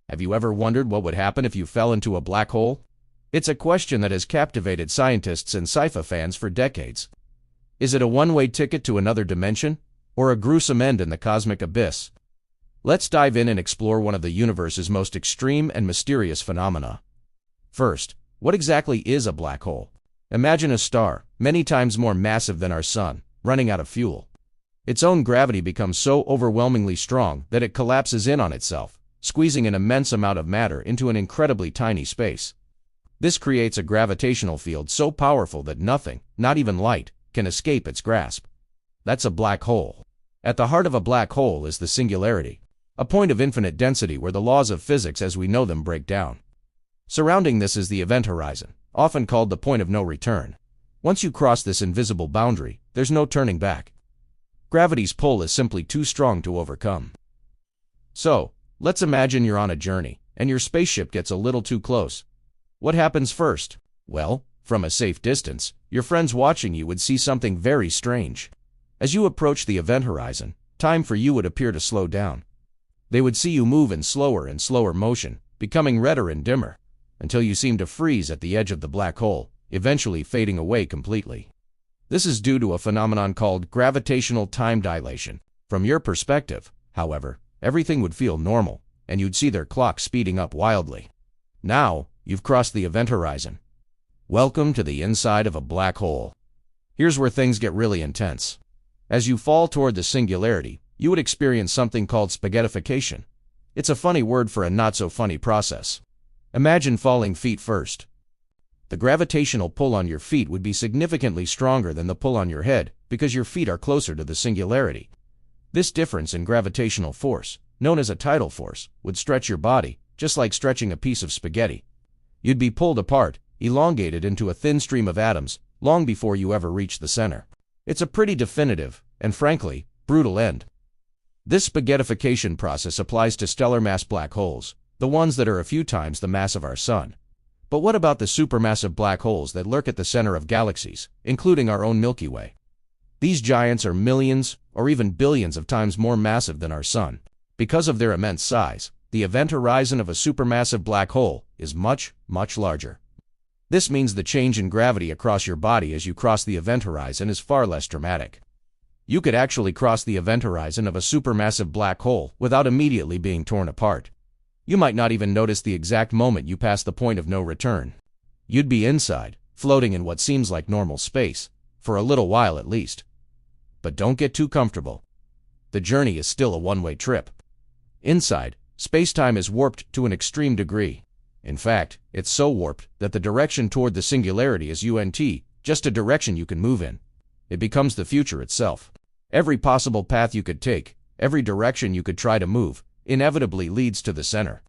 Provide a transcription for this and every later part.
Have you ever wondered what would happen if you fell into a black hole? It's a question that has captivated scientists and sci-fi fans for decades. Is it a one-way ticket to another dimension, or a gruesome end in the cosmic abyss? Let's dive in and explore one of the universe's most extreme and mysterious phenomena. First, what exactly is a black hole? Imagine a star, many times more massive than our sun, running out of fuel. Its own gravity becomes so overwhelmingly strong that it collapses in on itself, squeezing an immense amount of matter into an incredibly tiny space. This creates a gravitational field so powerful that nothing, not even light, can escape its grasp. That's a black hole. At the heart of a black hole is the singularity, a point of infinite density where the laws of physics as we know them break down. Surrounding this is the event horizon, often called the point of no return. Once you cross this invisible boundary, there's no turning back. Gravity's pull is simply too strong to overcome. So, let's imagine you're on a journey, and your spaceship gets a little too close. What happens first? Well, from a safe distance, your friends watching you would see something very strange. As you approach the event horizon, time for you would appear to slow down. They would see you move in slower and slower motion, becoming redder and dimmer, until you seem to freeze at the edge of the black hole, eventually fading away completely. This is due to a phenomenon called gravitational time dilation. From your perspective, however, everything would feel normal, and you'd see their clock speeding up wildly. Now, you've crossed the event horizon. Welcome to the inside of a black hole. Here's where things get really intense. As you fall toward the singularity, you would experience something called spaghettification. It's a funny word for a not-so-funny process. Imagine falling feet first. The gravitational pull on your feet would be significantly stronger than the pull on your head because your feet are closer to the singularity. This difference in gravitational force, known as a tidal force, would stretch your body, just like stretching a piece of spaghetti. You'd be pulled apart, elongated into a thin stream of atoms, long before you ever reach the center. It's a pretty definitive, and frankly, brutal end. This spaghettification process applies to stellar mass black holes, the ones that are a few times the mass of our sun. But what about the supermassive black holes that lurk at the center of galaxies, including our own Milky Way? These giants are millions, or even billions of times more massive than our sun. Because of their immense size, the event horizon of a supermassive black hole is much, much larger. This means the change in gravity across your body as you cross the event horizon is far less dramatic. You could actually cross the event horizon of a supermassive black hole without immediately being torn apart. You might not even notice the exact moment you pass the point of no return. You'd be inside, floating in what seems like normal space, for a little while at least. But don't get too comfortable. The journey is still a one-way trip. Inside, space-time is warped to an extreme degree. In fact, it's so warped that the direction toward the singularity is just a direction you can move in. It becomes the future itself. Every possible path you could take, every direction you could try to move, inevitably leads to the center.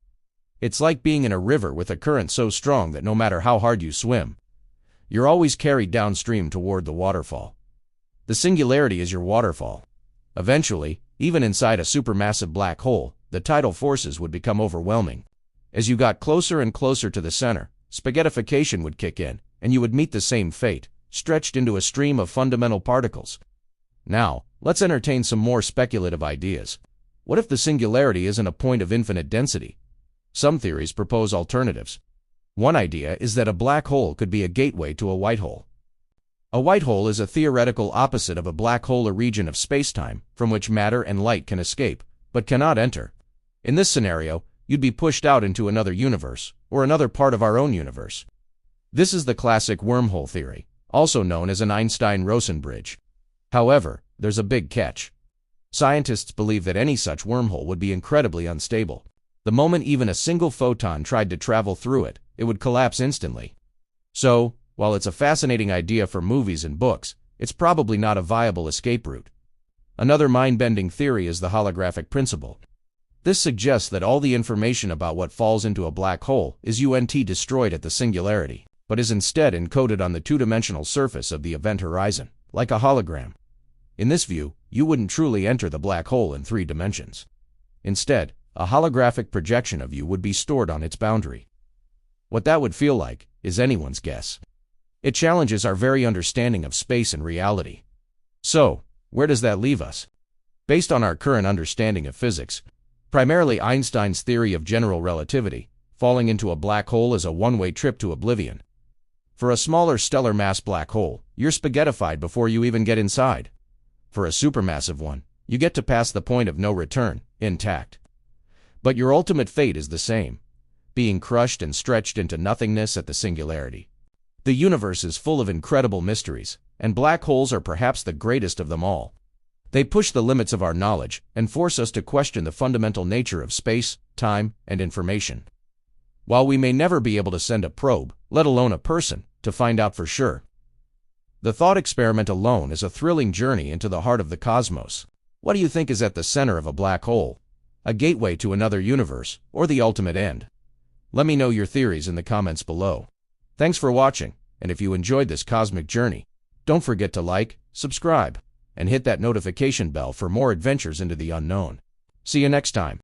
It's like being in a river with a current so strong that no matter how hard you swim, you're always carried downstream toward the waterfall. The singularity is your waterfall. Eventually, even inside a supermassive black hole, the tidal forces would become overwhelming. As you got closer and closer to the center, spaghettification would kick in, and you would meet the same fate, stretched into a stream of fundamental particles. Now, let's entertain some more speculative ideas. What if the singularity isn't a point of infinite density? Some theories propose alternatives. One idea is that a black hole could be a gateway to a white hole. A white hole is a theoretical opposite of a black hole, a region of spacetime from which matter and light can escape, but cannot enter. In this scenario, you'd be pushed out into another universe, or another part of our own universe. This is the classic wormhole theory, also known as an Einstein-Rosen bridge. However, there's a big catch. Scientists believe that any such wormhole would be incredibly unstable. The moment even a single photon tried to travel through it, it would collapse instantly. So, while it's a fascinating idea for movies and books, it's probably not a viable escape route. Another mind-bending theory is the holographic principle. This suggests that all the information about what falls into a black hole is destroyed at the singularity, but is instead encoded on the two-dimensional surface of the event horizon, like a hologram. In this view, you wouldn't truly enter the black hole in 3 dimensions. Instead, a holographic projection of you would be stored on its boundary. What that would feel like is anyone's guess. It challenges our very understanding of space and reality. So, where does that leave us? Based on our current understanding of physics, Primarily Einstein's theory of general relativity, falling into a black hole is a one-way trip to oblivion. For a smaller stellar mass black hole, you're spaghettified before you even get inside. For a supermassive one, you get to pass the point of no return, intact. But your ultimate fate is the same, being crushed and stretched into nothingness at the singularity. The universe is full of incredible mysteries, and black holes are perhaps the greatest of them all. They push the limits of our knowledge and force us to question the fundamental nature of space, time, and information. While we may never be able to send a probe, let alone a person, to find out for sure, the thought experiment alone is a thrilling journey into the heart of the cosmos. What do you think is at the center of a black hole? A gateway to another universe, or the ultimate end? Let me know your theories in the comments below. Thanks for watching, and if you enjoyed this cosmic journey, don't forget to like, subscribe, and hit that notification bell for more adventures into the unknown. See you next time.